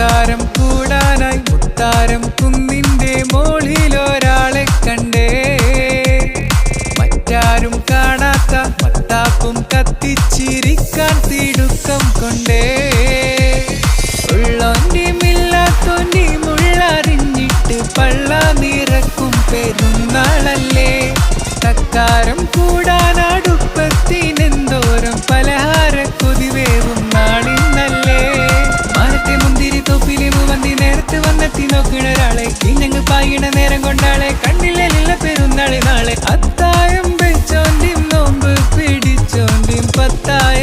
തക്കാരം കൂടാനായി മുത്താരം കുന്നിന്റെ മോളിലൊരാളെ കണ്ടേ. മറ്റാരും കാണാത്ത മത്താപ്പും കത്തിച്ചിരിക്കാൻ തിടുക്കം കൊണ്ടേ. ഉള്ളോന്റെയും ഇല്ലാത്തോന്റെയും ഉള്ളറിഞ്ഞിട്ട് പള്ള നിറക്കും പെരുന്നാളല്ലേ. തക്കാരം കൂടാനടുപ്പത്തിനെന്തോരം പലഹാര കൊതിവേവും നാളിന്നല്ലേ. മാനത്തെ മുന്തിരി തോപ്പിലെ മൂവന്തി നേരത്ത് വന്നെത്തി നോക്കണ ഒരാളെ കിഞ്ഞങ്ങ് പായിണ നേരം കൊണ്ടാളെ കണ്ണില്ല പെരുന്നാളെ നാളെ. അത്തായം വെച്ചോന്റെയും നോമ്പ് പിടിച്ചോന്റെയും പത്തായ